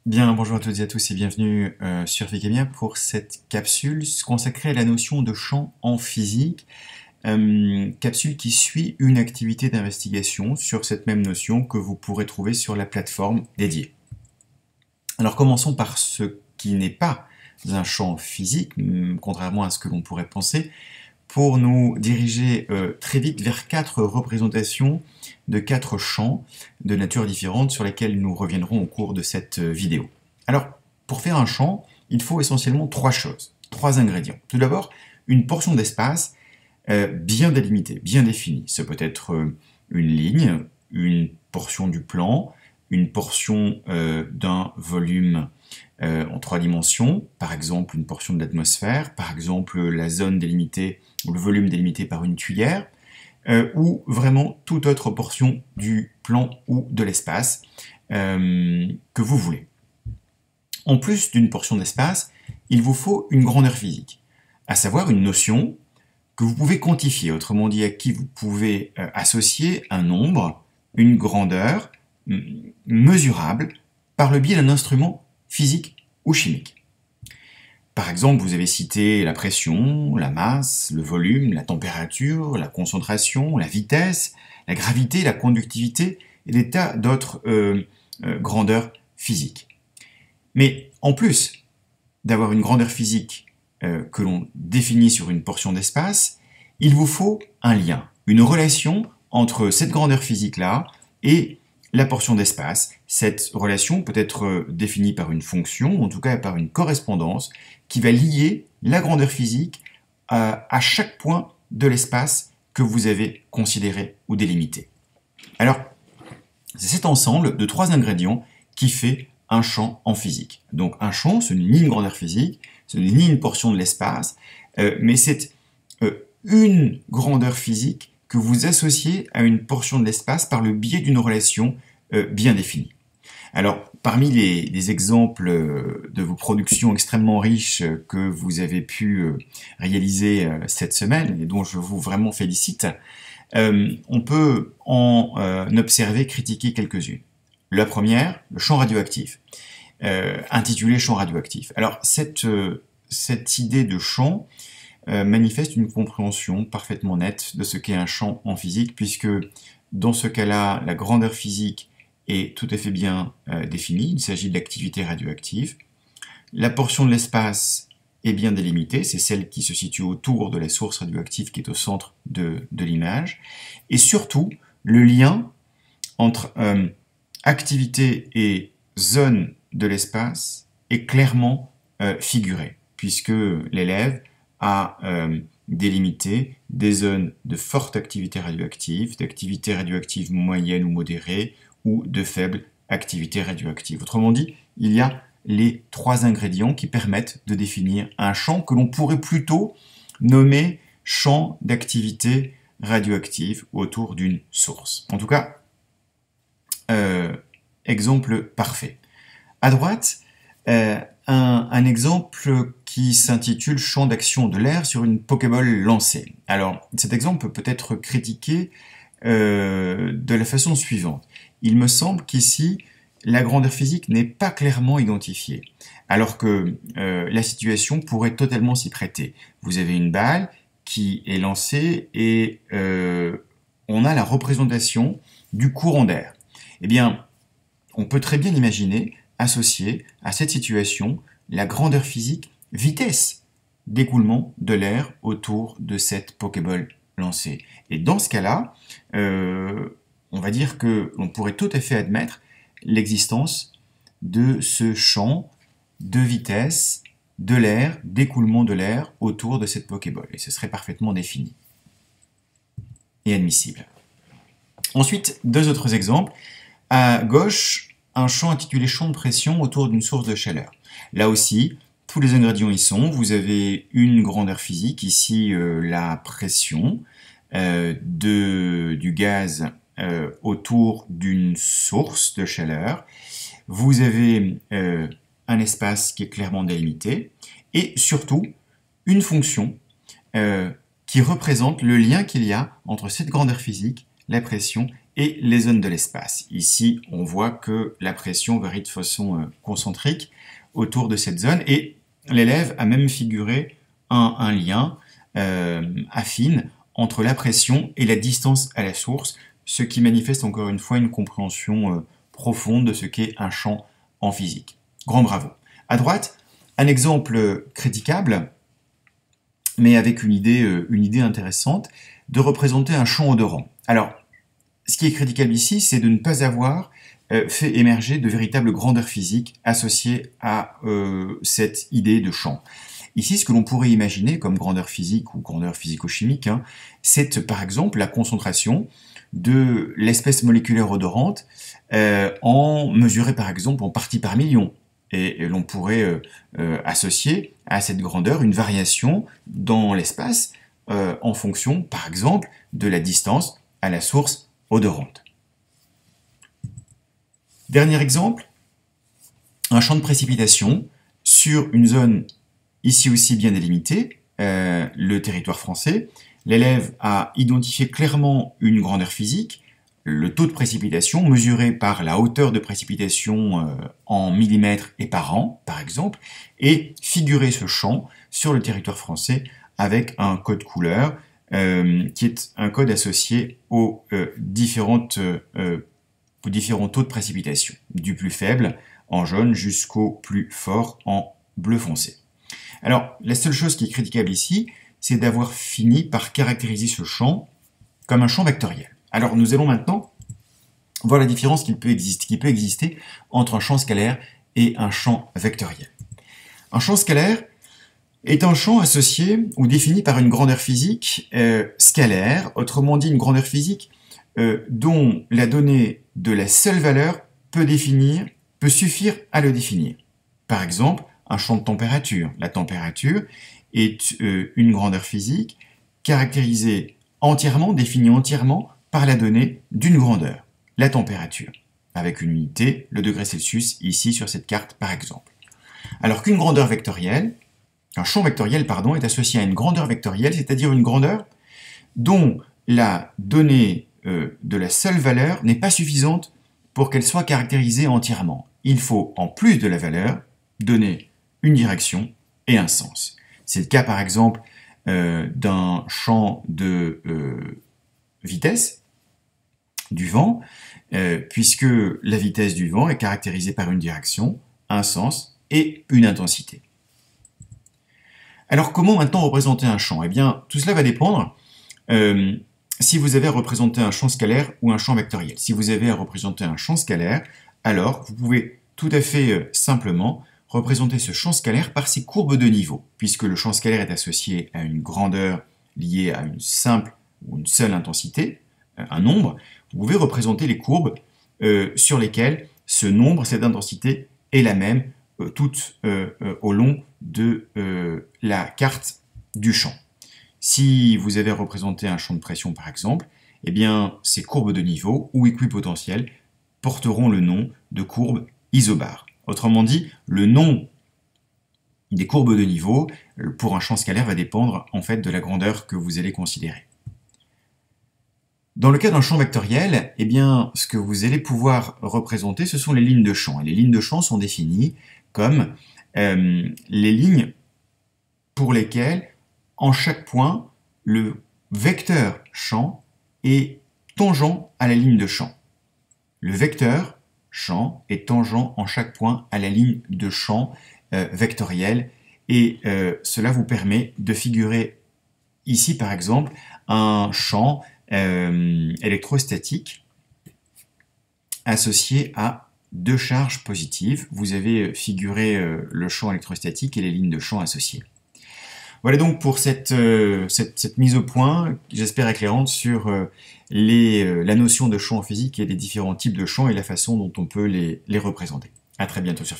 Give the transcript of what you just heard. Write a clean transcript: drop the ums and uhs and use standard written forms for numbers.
Bien, bonjour à toutes et à tous et bienvenue sur Wikimia pour cette capsule consacrée à la notion de champ en physique. Capsule qui suit une activité d'investigation sur cette même notion que vous pourrez trouver sur la plateforme dédiée. Alors commençons par ce qui n'est pas un champ physique, contrairement à ce que l'on pourrait penser, pour nous diriger très vite vers quatre représentations de quatre champs de nature différente sur lesquels nous reviendrons au cours de cette vidéo. Alors, pour faire un champ, il faut essentiellement trois choses, trois ingrédients. Tout d'abord, une portion d'espace bien délimitée, bien définie. Ce peut être une ligne, une portion du plan, une portion d'un volume en trois dimensions, par exemple une portion de l'atmosphère, par exemple la zone délimitée ou le volume délimité par une tuyère, ou vraiment toute autre portion du plan ou de l'espace que vous voulez. En plus d'une portion d'espace, il vous faut une grandeur physique, à savoir une notion que vous pouvez quantifier, autrement dit à qui vous pouvez associer un nombre, une grandeur mesurable par le biais d'un instrument physique ou chimique. Par exemple, vous avez cité la pression, la masse, le volume, la température, la concentration, la vitesse, la gravité, la conductivité et des tas d'autres grandeurs physiques. Mais en plus d'avoir une grandeur physique que l'on définit sur une portion d'espace, il vous faut un lien, une relation entre cette grandeur physique-là et la portion d'espace. Cette relation peut être définie par une fonction, en tout cas par une correspondance, qui va lier la grandeur physique à chaque point de l'espace que vous avez considéré ou délimité. Alors, c'est cet ensemble de trois ingrédients qui fait un champ en physique. Donc un champ, ce n'est ni une grandeur physique, ce n'est ni une portion de l'espace, mais c'est une grandeur physique que vous associez à une portion de l'espace par le biais d'une relation bien définie. Alors, parmi les exemples de vos productions extrêmement riches que vous avez pu réaliser cette semaine, et dont je vous vraiment félicite, on peut en observer, critiquer quelques-unes. La première, le champ radioactif, intitulé champ radioactif. Alors, cette idée de champ manifeste une compréhension parfaitement nette de ce qu'est un champ en physique, puisque dans ce cas-là, la grandeur physique est tout à fait bien définie. Il s'agit de l'activité radioactive. La portion de l'espace est bien délimitée, c'est celle qui se situe autour de la source radioactive qui est au centre de l'image. Et surtout, le lien entre activité et zone de l'espace est clairement figuré, puisque l'élève a délimité des zones de forte activité radioactive, d'activité radioactive moyenne ou modérée, ou de faible activité radioactive. Autrement dit, il y a les trois ingrédients qui permettent de définir un champ que l'on pourrait plutôt nommer champ d'activité radioactive autour d'une source. En tout cas, exemple parfait. À droite, un exemple qui s'intitule champ d'action de l'air sur une Pokéball lancée. Alors, cet exemple peut être critiqué de la façon suivante. Il me semble qu'ici, la grandeur physique n'est pas clairement identifiée, alors que la situation pourrait totalement s'y prêter. Vous avez une balle qui est lancée et on a la représentation du courant d'air. Eh bien, on peut très bien imaginer associer à cette situation la grandeur physique, vitesse d'écoulement de l'air autour de cette Pokéball lancée. Et dans ce cas-là, on va dire que l'on pourrait tout à fait admettre l'existence de ce champ de vitesse de l'air, d'écoulement de l'air autour de cette Pokéball. Et ce serait parfaitement défini et admissible. Ensuite, deux autres exemples. À gauche, un champ intitulé champ de pression autour d'une source de chaleur. Là aussi, tous les ingrédients y sont. Vous avez une grandeur physique, ici la pression du gaz autour d'une source de chaleur. Vous avez un espace qui est clairement délimité et surtout une fonction qui représente le lien qu'il y a entre cette grandeur physique, la pression et les zones de l'espace. Ici, on voit que la pression varie de façon concentrique autour de cette zone, et l'élève a même figuré un lien affine entre la pression et la distance à la source, ce qui manifeste encore une fois une compréhension profonde de ce qu'est un champ en physique. Grand bravo. À droite, un exemple critiquable, mais avec une idée intéressante, de représenter un champ odorant. Alors, ce qui est critiquable ici, c'est de ne pas avoir fait émerger de véritables grandeurs physiques associées à cette idée de champ. Ici, ce que l'on pourrait imaginer comme grandeur physique ou grandeur physico-chimique, c'est par exemple la concentration de l'espèce moléculaire odorante en mesurée par exemple en parties par million. Et l'on pourrait associer à cette grandeur une variation dans l'espace en fonction, par exemple, de la distance à la source odorante. Dernier exemple, un champ de précipitation sur une zone ici aussi bien délimitée, le territoire français. L'élève a identifié clairement une grandeur physique, le taux de précipitation mesuré par la hauteur de précipitation en millimètres et par an, par exemple, et figuré ce champ sur le territoire français avec un code couleur qui est un code associé aux différents taux de précipitation, du plus faible en jaune jusqu'au plus fort en bleu foncé. Alors, la seule chose qui est critiquable ici, c'est d'avoir fini par caractériser ce champ comme un champ vectoriel. Alors, nous allons maintenant voir la différence qui peut exister entre un champ scalaire et un champ vectoriel. Un champ scalaire est un champ associé ou défini par une grandeur physique scalaire, autrement dit une grandeur physique dont la donnée de la seule valeur peut suffire à le définir. Par exemple, un champ de température. La température est une grandeur physique caractérisée entièrement, définie entièrement par la donnée d'une grandeur, la température, avec une unité, le degré Celsius, ici sur cette carte par exemple. Alors qu'une grandeur vectorielle, un champ vectoriel, pardon, est associé à une grandeur vectorielle, c'est-à-dire une grandeur dont la donnée de la seule valeur n'est pas suffisante pour qu'elle soit caractérisée entièrement. Il faut, en plus de la valeur, donner une direction et un sens. C'est le cas par exemple d'un champ de vitesse du vent, puisque la vitesse du vent est caractérisée par une direction, un sens et une intensité. Alors comment maintenant représenter un champ? Eh bien, tout cela va dépendre si vous avez à représenter un champ scalaire ou un champ vectoriel. Si vous avez à représenter un champ scalaire, alors vous pouvez tout à fait simplement représenter ce champ scalaire par ses courbes de niveau, puisque le champ scalaire est associé à une grandeur liée à une simple ou une seule intensité, un nombre. Vous pouvez représenter les courbes sur lesquelles ce nombre, cette intensité est la même tout au long de la carte du champ. Si vous avez représenté un champ de pression par exemple, eh bien ces courbes de niveau ou équipotentielles porteront le nom de courbes isobars. Autrement dit, le nom des courbes de niveau pour un champ scalaire va dépendre en fait de la grandeur que vous allez considérer. Dans le cas d'un champ vectoriel, eh bien, ce que vous allez pouvoir représenter, ce sont les lignes de champ. Et les lignes de champ sont définies comme les lignes pour lesquelles, en chaque point, le vecteur champ est tangent à la ligne de champ. Le vecteur champ est tangent en chaque point à la ligne de champ vectorielle, et cela vous permet de figurer ici, par exemple, un champ électrostatique associé à deux charges positives. Vous avez figuré le champ électrostatique et les lignes de champ associées. Voilà donc pour cette mise au point, j'espère éclairante, sur la notion de champ en physique et les différents types de champs et la façon dont on peut les représenter. À très bientôt sur